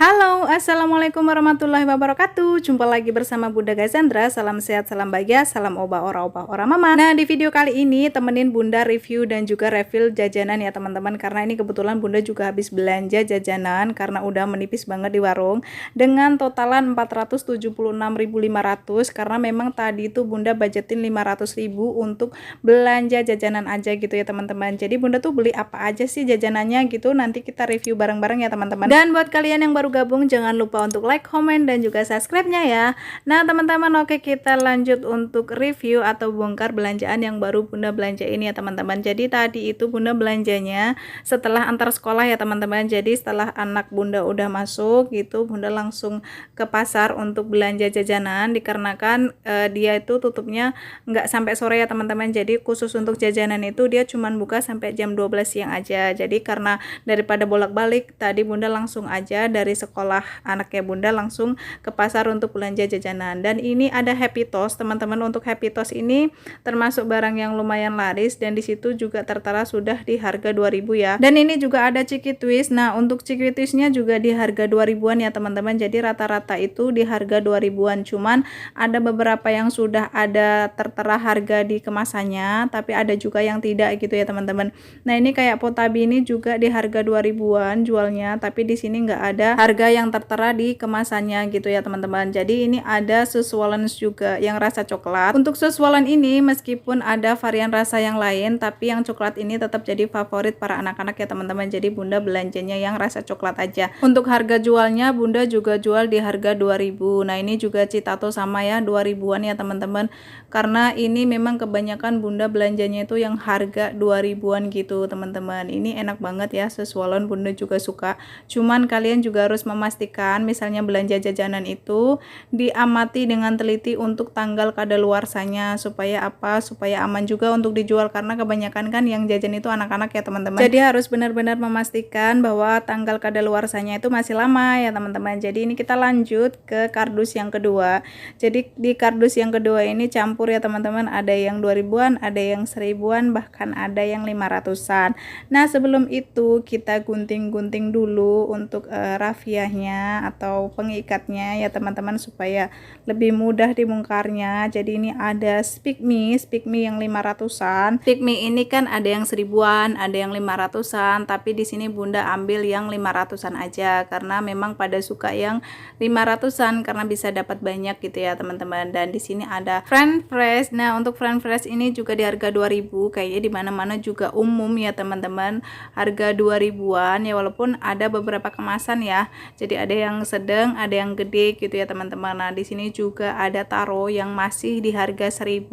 Halo, assalamualaikum warahmatullahi wabarakatuh. Jumpa lagi bersama Bunda Gazandra. Salam sehat, salam bahagia, salam obah ora mama. Nah, di video kali ini temenin Bunda review dan juga refill jajanan ya teman-teman. Karena ini kebetulan Bunda juga habis belanja jajanan karena udah menipis banget di warung dengan totalan 476.500. Karena memang tadi itu Bunda budgetin 500.000 untuk belanja jajanan aja gitu ya teman-teman. Jadi Bunda tuh beli apa aja sih jajanannya gitu. Nanti kita review bareng-bareng ya teman-teman. Dan buat kalian yang baru gabung jangan lupa untuk like, komen, dan juga subscribe-nya ya. Nah teman-teman, oke kita lanjut untuk review atau bongkar belanjaan yang baru Bunda belanja ini ya teman-teman. Jadi tadi itu Bunda belanjanya setelah antar sekolah ya teman-teman. Jadi setelah anak Bunda udah masuk gitu, Bunda langsung ke pasar untuk belanja jajanan dikarenakan dia itu tutupnya nggak sampai sore ya teman-teman. Jadi khusus untuk jajanan itu dia cuman buka sampai jam 12 siang aja. Jadi karena daripada bolak-balik, tadi Bunda langsung aja dari sekolah anaknya Bunda langsung ke pasar untuk belanja jajanan. Dan ini ada Happy Toast teman-teman. Untuk Happy Toast ini termasuk barang yang lumayan laris dan disitu juga tertera sudah di harga 2000 ya. Dan ini juga ada Ciki Twist. Nah untuk Ciki Twistnya juga di harga 2000-an ya teman-teman. Jadi rata-rata itu di harga 2000-an. Cuman ada beberapa yang sudah ada tertera harga di kemasannya, tapi ada juga yang tidak gitu ya teman-teman. Nah ini kayak Potabi ini juga di harga 2000-an jualnya, tapi di sini nggak ada harga yang tertera di kemasannya gitu ya teman-teman. Jadi ini ada Swollen juga yang rasa coklat. Untuk Swollen ini meskipun ada varian rasa yang lain, tapi yang coklat ini tetap jadi favorit para anak-anak ya teman-teman. Jadi Bunda belanjanya yang rasa coklat aja. Untuk harga jualnya Bunda juga jual di harga 2000. Nah ini juga Citato sama ya 2000-an ya teman-teman. Karena ini memang kebanyakan Bunda belanjanya itu yang harga 2000-an gitu teman-teman. Ini enak banget ya, Swollen Bunda juga suka. Cuman kalian juga harus memastikan misalnya belanja jajanan itu diamati dengan teliti untuk tanggal kadaluarsanya supaya apa? Supaya aman juga untuk dijual, karena kebanyakan kan yang jajan itu anak-anak ya teman-teman. Jadi harus benar-benar memastikan bahwa tanggal kadaluarsanya itu masih lama ya teman-teman. Jadi ini kita lanjut ke kardus yang kedua. Jadi di kardus yang kedua ini campur ya teman-teman, ada yang 2000-an, ada yang 1000-an, bahkan ada yang 500-an. Nah sebelum itu kita gunting-gunting dulu untuk rafiahnya atau pengikatnya ya teman-teman supaya lebih mudah dibongkarnya. Jadi ini ada Speak Me yang 500-an. Speak Me ini kan ada yang 1000-an, ada yang 500-an, tapi di sini Bunda ambil yang 500-an aja karena memang pada suka yang 500-an karena bisa dapat banyak gitu ya teman-teman. Dan di sini ada Friend Fresh. Nah untuk Friend Fresh ini juga di harga 2000, kayaknya di mana-mana juga umum ya teman-teman, harga 2000-an ya, walaupun ada beberapa kemasan ya. Jadi ada yang sedang, ada yang gede gitu ya teman-teman. Nah di sini juga ada taro yang masih di harga 1000.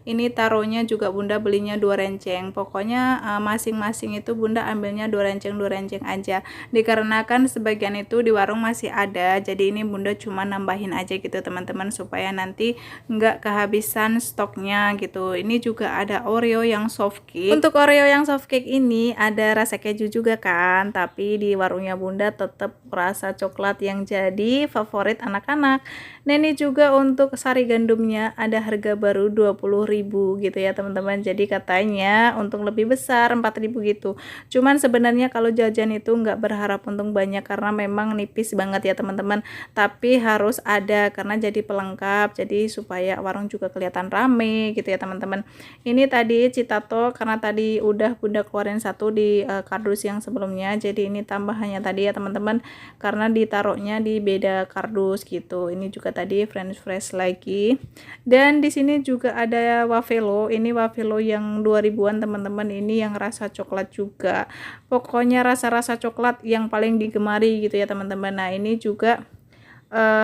Ini taronya juga Bunda belinya 2 renceng. Pokoknya masing-masing itu Bunda ambilnya 2 renceng aja. Dikarenakan sebagian itu di warung masih ada. Jadi ini Bunda cuma nambahin aja gitu teman-teman supaya nanti nggak kehabisan stoknya gitu. Ini juga ada Oreo yang soft cake. Untuk Oreo yang soft cake ini ada rasa keju juga kan, tapi di warungnya Bunda tetap rasa coklat yang jadi favorit anak-anak. Nah ini juga untuk sari gandumnya ada harga baru 20.000 gitu ya teman-teman. Jadi katanya untuk lebih besar 4.000 gitu. Cuman sebenarnya kalau jajan itu nggak berharap untung banyak karena memang nipis banget ya teman-teman. Tapi harus ada karena jadi pelengkap, jadi supaya warung juga kelihatan rame gitu ya teman-teman. Ini tadi Citato karena tadi udah Bunda keluarin satu di kardus yang sebelumnya. Jadi ini tambahannya tadi ya teman-teman, karena ditaruhnya di beda kardus gitu. Ini juga tadi French Fresh lagi. Dan di sini juga ada Wafelo. Ini Wafelo yang 2000-an teman-teman. Ini yang rasa coklat juga. Pokoknya rasa-rasa coklat yang paling digemari gitu ya teman-teman. Nah ini juga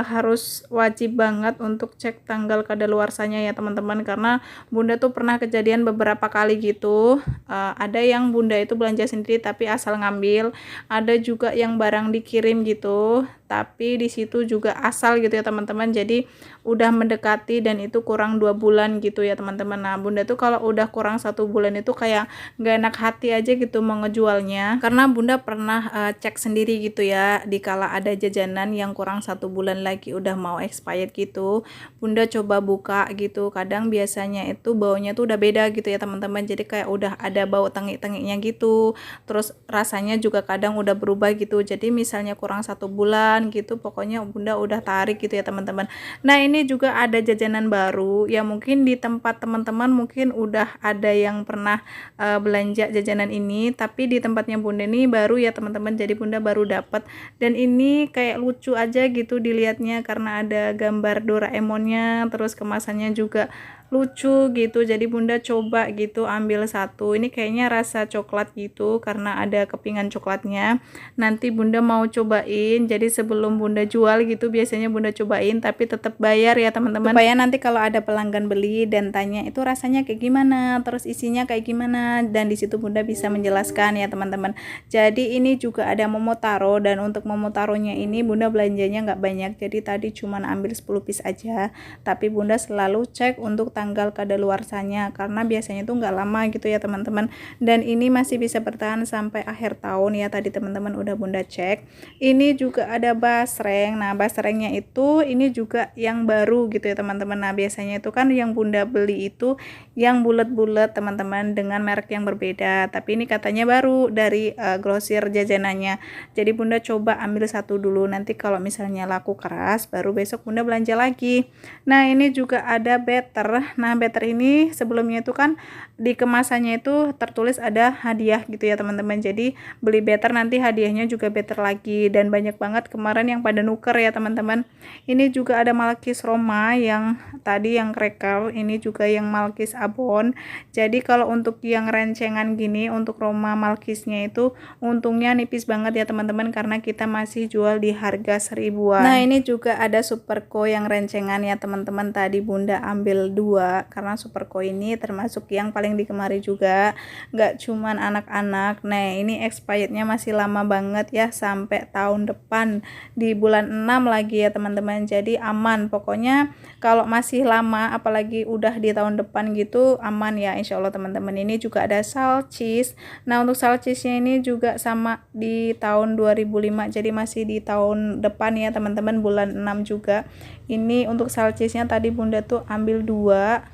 harus wajib banget untuk cek tanggal kadaluarsanya ya teman-teman, karena Bunda tuh pernah kejadian beberapa kali gitu. Ada yang Bunda itu belanja sendiri tapi asal ngambil, ada juga yang barang dikirim gitu tapi di situ juga asal gitu ya teman-teman. Jadi udah mendekati dan itu kurang 2 bulan gitu ya teman-teman. Nah bunda tuh kalau udah kurang 1 bulan itu kayak nggak enak hati aja gitu mau ngejualnya, karena bunda pernah cek sendiri gitu ya, dikala ada jajanan yang kurang 1 bulan lagi udah mau expired gitu, bunda coba buka gitu, kadang biasanya itu baunya tuh udah beda gitu ya teman-teman. Jadi kayak udah ada bau tengik-tengiknya gitu, terus rasanya juga kadang udah berubah gitu. Jadi misalnya kurang 1 bulan gitu, pokoknya bunda udah tarik gitu ya teman-teman. Nah ini juga ada jajanan baru ya, mungkin di tempat teman-teman mungkin udah ada yang pernah belanja jajanan ini, tapi di tempatnya bunda ini baru ya teman-teman. Jadi bunda baru dapat, dan ini kayak lucu aja gitu dilihatnya karena ada gambar Doraemonnya, terus kemasannya juga lucu gitu. Jadi bunda coba gitu ambil satu, ini kayaknya rasa coklat gitu karena ada kepingan coklatnya. Nanti bunda mau cobain, jadi sebelum bunda jual gitu biasanya bunda cobain, tapi tetap bayar ya teman-teman, supaya nanti kalau ada pelanggan beli dan tanya itu rasanya kayak gimana, terus isinya kayak gimana, dan disitu bunda bisa menjelaskan ya teman-teman. Jadi ini juga ada momotaro, dan untuk momotaronya ini bunda belanjanya nggak banyak, jadi tadi cuman ambil 10 piece aja, tapi bunda selalu cek untuk tanggal kadaluarsanya karena biasanya itu nggak lama gitu ya teman-teman, dan ini masih bisa bertahan sampai akhir tahun ya. Tadi teman-teman udah bunda cek. Ini juga ada basreng. Nah basrengnya itu ini juga yang baru gitu ya teman-teman. Nah biasanya itu kan yang bunda beli itu yang bulat-bulat teman-teman dengan merek yang berbeda, tapi ini katanya baru dari grosir jajanannya. Jadi bunda coba ambil satu dulu, nanti kalau misalnya laku keras baru besok bunda belanja lagi. Nah ini juga ada better. Nah better ini sebelumnya itu kan di kemasannya itu tertulis ada hadiah gitu ya teman-teman. Jadi beli better nanti hadiahnya juga better lagi, dan banyak banget kemarin yang pada nuker ya teman-teman. Ini juga ada Malkis Roma yang tadi yang krekel, ini juga yang Malkis Abon. Jadi kalau untuk yang rencengan gini, untuk Roma Malkisnya itu untungnya nipis banget ya teman-teman, karena kita masih jual di harga 1000-an. Nah ini juga ada Superco yang rencengan ya teman-teman, tadi bunda ambil 2 karena Superco ini termasuk yang paling digemari juga, nggak cuman anak-anak. Nah ini expirednya masih lama banget ya, sampai tahun depan di bulan 6 lagi ya teman-teman. Jadi aman pokoknya, kalau masih lama apalagi udah di tahun depan gitu aman ya insya Allah teman-teman. Ini juga ada salcis. Nah untuk salcisnya ini juga sama di tahun 2005, jadi masih di tahun depan ya teman-teman, bulan 6 juga. Ini untuk salcisnya tadi bunda tuh ambil 2,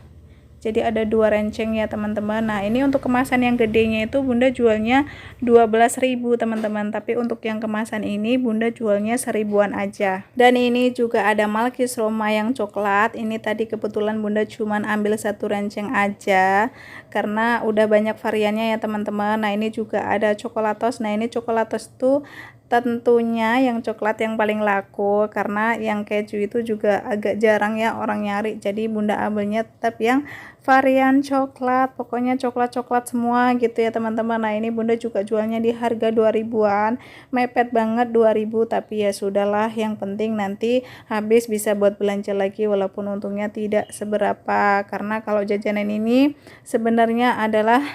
jadi ada 2 renceng ya teman-teman. Nah ini untuk kemasan yang gedenya itu bunda jualnya 12.000 teman-teman, tapi untuk yang kemasan ini bunda jualnya 1000-an aja. Dan ini juga ada Malkis Roma yang coklat. Ini tadi kebetulan bunda cuman ambil 1 renceng aja karena udah banyak variannya ya teman-teman. Nah ini juga ada coklatos. Nah ini coklatos tuh tentunya yang coklat yang paling laku, karena yang keju itu juga agak jarang ya orang nyari, jadi bunda ambilnya tetap yang varian coklat, pokoknya coklat-coklat semua gitu ya teman-teman. Nah ini bunda juga jualnya di harga 2000-an, mepet banget 2000, tapi ya sudahlah, yang penting nanti habis bisa buat belanja lagi, walaupun untungnya tidak seberapa, karena kalau jajanan ini sebenarnya adalah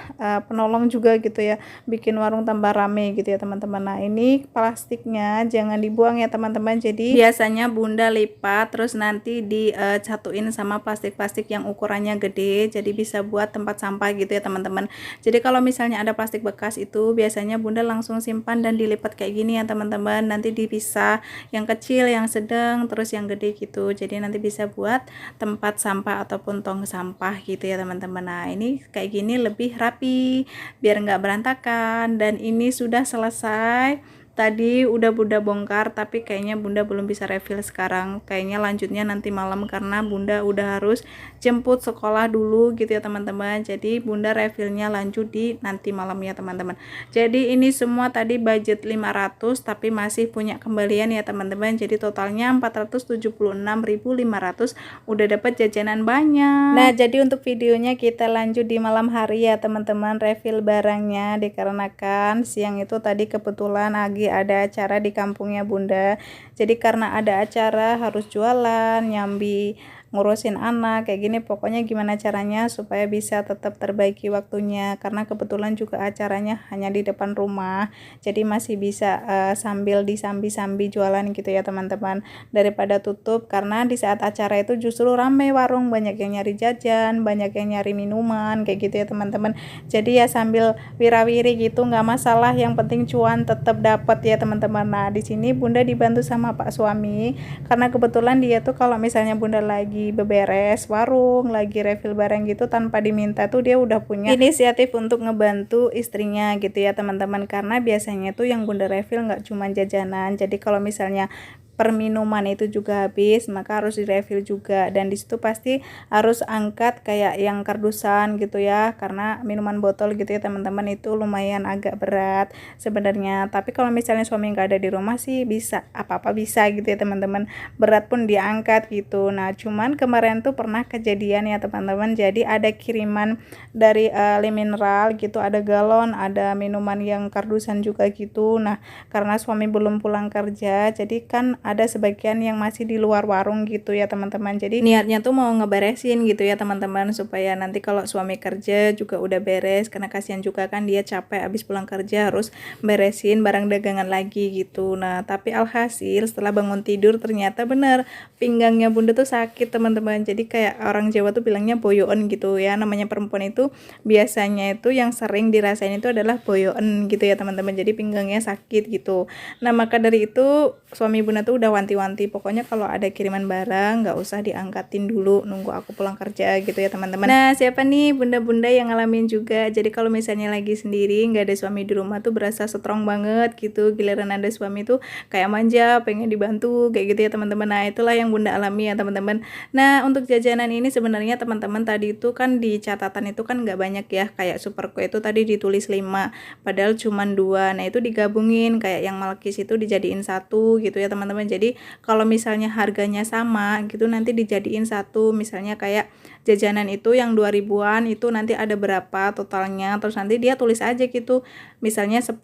penolong juga gitu ya, bikin warung tambah rame gitu ya teman-teman. Nah ini plastiknya jangan dibuang ya teman-teman, jadi biasanya bunda lipat terus nanti dicatuin sama plastik-plastik yang ukurannya gede, jadi bisa buat tempat sampah gitu ya teman-teman. Jadi kalau misalnya ada plastik bekas itu biasanya bunda langsung simpan dan dilipat kayak gini ya teman-teman, nanti dipisah yang kecil, yang sedang, terus yang gede gitu, jadi nanti bisa buat tempat sampah ataupun tong sampah gitu ya teman-teman. Nah ini kayak gini lebih rapi biar nggak berantakan. Dan ini sudah selesai, tadi udah bunda bongkar, tapi kayaknya bunda belum bisa refill sekarang, kayaknya lanjutnya nanti malam karena bunda udah harus jemput sekolah dulu gitu ya teman-teman. Jadi bunda refillnya lanjut di nanti malam ya teman-teman. Jadi ini semua tadi budget 500 tapi masih punya kembalian ya teman-teman, jadi totalnya 476.500, udah dapat jajanan banyak. Nah jadi untuk videonya kita lanjut di malam hari ya teman-teman, refill barangnya, dikarenakan siang itu tadi kebetulan ada acara di kampungnya bunda, jadi karena ada acara harus jualan, nyambi ngurusin anak kayak gini. Pokoknya gimana caranya supaya bisa tetap terbaiki waktunya, karena kebetulan juga acaranya hanya di depan rumah, jadi masih bisa sambil disambi-sambi jualan gitu ya teman-teman, daripada tutup. Karena di saat acara itu justru rame warung, banyak yang nyari jajan, banyak yang nyari minuman kayak gitu ya teman-teman. Jadi ya sambil wirawiri gitu nggak masalah, yang penting cuan tetap dapat ya teman-teman. Nah di sini bunda dibantu sama pak suami, karena kebetulan dia tuh kalau misalnya bunda lagi beberes warung, lagi refill barang gitu tanpa diminta tuh dia udah punya inisiatif untuk ngebantu istrinya gitu ya teman-teman. Karena biasanya tuh yang bunda refill nggak cuma jajanan, jadi kalau misalnya perminuman itu juga habis, maka harus direfill juga. Dan disitu pasti harus angkat kayak yang kardusan gitu ya, karena minuman botol gitu ya teman-teman itu lumayan agak berat sebenarnya. Tapi kalau misalnya suami nggak ada di rumah sih bisa, apa-apa bisa gitu ya teman-teman, berat pun diangkat gitu. Nah cuman kemarin tuh pernah kejadian ya teman-teman, jadi ada kiriman dari Le Mineral gitu, ada galon, ada minuman yang kardusan juga gitu. Nah karena suami belum pulang kerja, jadi kan ada sebagian yang masih di luar warung gitu ya teman-teman. Jadi niatnya tuh mau ngeberesin gitu ya teman-teman, supaya nanti kalau suami kerja juga udah beres, karena kasihan juga kan dia capek abis pulang kerja harus beresin barang dagangan lagi gitu. Nah tapi alhasil setelah bangun tidur ternyata bener pinggangnya bunda tuh sakit teman-teman. Jadi kayak orang Jawa tuh bilangnya boyoen gitu ya, namanya perempuan itu biasanya itu yang sering dirasain itu adalah boyoen gitu ya teman-teman, jadi pinggangnya sakit gitu. Nah maka dari itu suami bunda tuh udah wanti-wanti, pokoknya kalau ada kiriman barang nggak usah diangkatin dulu, nunggu aku pulang kerja gitu ya teman-teman. Nah siapa nih bunda-bunda yang ngalamin juga, jadi kalau misalnya lagi sendiri nggak ada suami di rumah tuh berasa strong banget gitu, giliran ada suami tuh kayak manja pengen dibantu kayak gitu ya teman-teman. Nah itulah yang bunda alami ya teman-teman. Nah untuk jajanan ini sebenarnya teman-teman tadi itu kan di catatan itu kan nggak banyak ya, kayak Superco itu tadi ditulis 5 padahal cuman 2. Nah itu digabungin, kayak yang Malkis itu dijadiin 1 gitu ya teman-teman. Jadi kalau misalnya harganya sama gitu nanti dijadiin 1, misalnya kayak jajanan itu yang 2000-an itu nanti ada berapa totalnya, terus nanti dia tulis aja gitu misalnya 10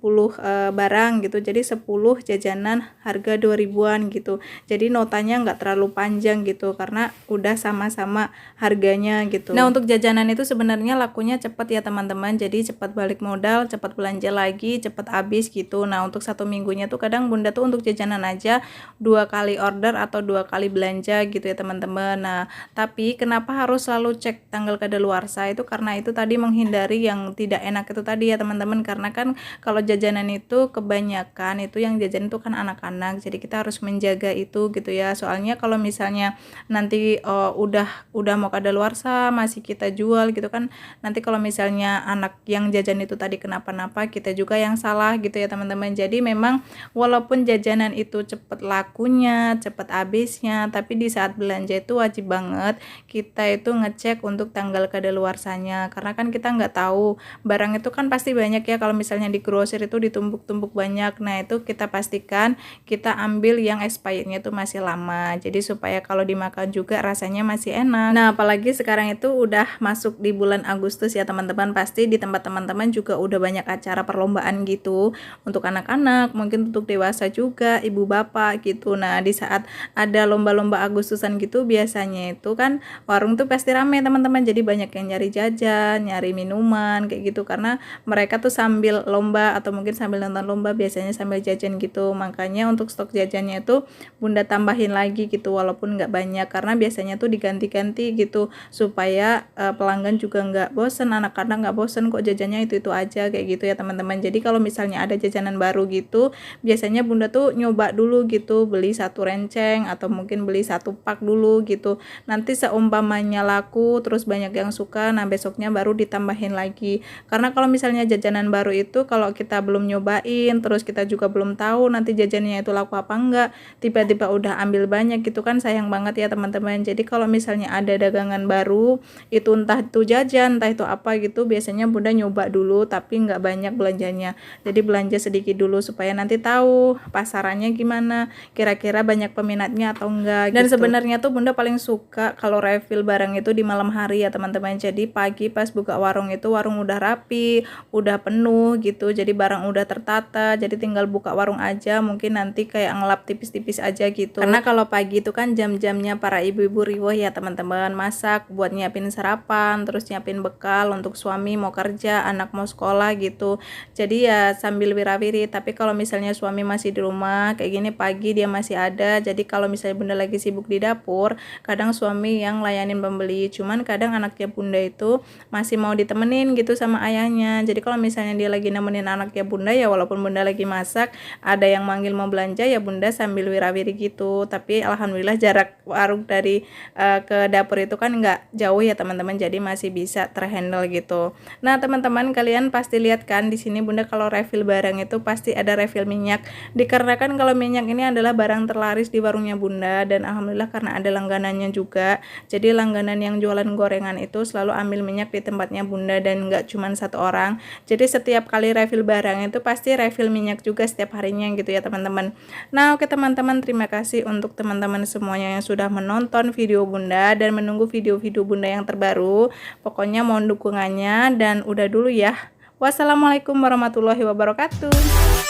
barang gitu, jadi 10 jajanan harga 2000-an gitu. Jadi notanya nggak terlalu panjang gitu karena udah sama-sama harganya gitu. Nah untuk jajanan itu sebenarnya lakunya cepet ya teman-teman, jadi cepat balik modal, cepat belanja lagi, cepat habis gitu. Nah untuk 1 minggunya tuh kadang bunda tuh untuk jajanan aja 2 kali order atau 2 kali belanja gitu ya teman-teman. Nah tapi kenapa harus selalu cek tanggal kadaluarsa itu, karena itu tadi menghindari yang tidak enak itu tadi ya teman-teman. Karena kan kalau jajanan itu kebanyakan itu yang jajan itu kan anak-anak, jadi kita harus menjaga itu gitu ya. Soalnya kalau misalnya nanti udah mau kadaluarsa masih kita jual gitu kan, nanti kalau misalnya anak yang jajan itu tadi kenapa-napa kita juga yang salah gitu ya teman-teman. Jadi memang walaupun jajanan itu cepet lakunya, cepet habisnya, tapi di saat belanja itu wajib banget kita itu ngecek untuk tanggal kadaluarsanya, karena kan kita nggak tahu barang itu kan pasti banyak ya, kalau misalnya di grosir itu ditumpuk-tumpuk banyak. Nah itu kita pastikan kita ambil yang expirednya itu masih lama, jadi supaya kalau dimakan juga rasanya masih enak. Nah apalagi sekarang itu udah masuk di bulan Agustus ya teman-teman, pasti di tempat teman-teman juga udah banyak acara perlombaan gitu untuk anak-anak, mungkin untuk dewasa juga, ibu bapak gitu. Nah di saat ada lomba-lomba Agustusan gitu biasanya itu kan warung tuh pasti rame teman-teman, jadi banyak yang nyari jajan, nyari minuman kayak gitu, karena mereka tuh sambil lomba atau mungkin sambil nonton lomba biasanya sambil jajan gitu. Makanya untuk stok jajannya itu bunda tambahin lagi gitu walaupun nggak banyak, karena biasanya tuh diganti-ganti gitu supaya pelanggan juga nggak bosen, anak-anak nggak bosen kok jajannya itu aja kayak gitu ya teman-teman. Jadi kalau misalnya ada jajanan baru gitu biasanya bunda tuh nyoba dulu gitu, beli 1 renceng atau mungkin beli 1 pak dulu gitu. Nanti seumpamanya laku terus banyak yang suka, nah besoknya baru ditambahin lagi. Karena kalau misalnya jajanan baru itu kalau kita belum nyobain, terus kita juga belum tahu nanti jajannya itu laku apa enggak, tiba-tiba udah ambil banyak gitu kan sayang banget ya teman-teman. Jadi kalau misalnya ada dagangan baru itu entah itu jajan entah itu apa gitu, biasanya bunda nyoba dulu tapi nggak banyak belanjanya, jadi belanja sedikit dulu supaya nanti tahu pasarannya gimana, kira-kira banyak peminatnya atau enggak. Dan sebenarnya tuh bunda paling suka kalau refill barang itu itu di malam hari ya teman-teman. Jadi pagi pas buka warung itu warung udah rapi, udah penuh gitu, jadi barang udah tertata, jadi tinggal buka warung aja, mungkin nanti kayak ngelap tipis-tipis aja gitu. Karena kalau pagi itu kan jam-jamnya para ibu-ibu riweh ya teman-teman, masak buat nyiapin sarapan, terus nyiapin bekal untuk suami mau kerja, anak mau sekolah gitu. Jadi ya sambil wirawiri. Tapi kalau misalnya suami masih di rumah kayak gini pagi dia masih ada, jadi kalau misalnya bunda lagi sibuk di dapur, kadang suami yang layanin pembeli. Cuman kadang anaknya bunda itu masih mau ditemenin gitu sama ayahnya. Jadi kalau misalnya dia lagi nemenin anaknya bunda ya walaupun bunda lagi masak, ada yang manggil mau belanja ya bunda sambil wirawiri gitu. Tapi alhamdulillah jarak warung dari ke dapur itu kan nggak jauh ya teman-teman, jadi masih bisa terhandle gitu. Nah teman-teman, kalian pasti lihat kan di sini bunda kalau refill barang itu pasti ada refill minyak, dikarenakan kalau minyak ini adalah barang terlaris di warungnya bunda, dan alhamdulillah karena ada langganannya juga, jadi langganan yang jualan gorengan itu selalu ambil minyak di tempatnya bunda, dan nggak cuma satu orang. Jadi setiap kali refill barang itu pasti refill minyak juga setiap harinya gitu ya teman-teman. Nah oke teman-teman, terima kasih untuk teman-teman semuanya yang sudah menonton video bunda dan menunggu video-video bunda yang terbaru. Pokoknya mohon dukungannya, dan udah dulu ya. Wassalamualaikum warahmatullahi wabarakatuh.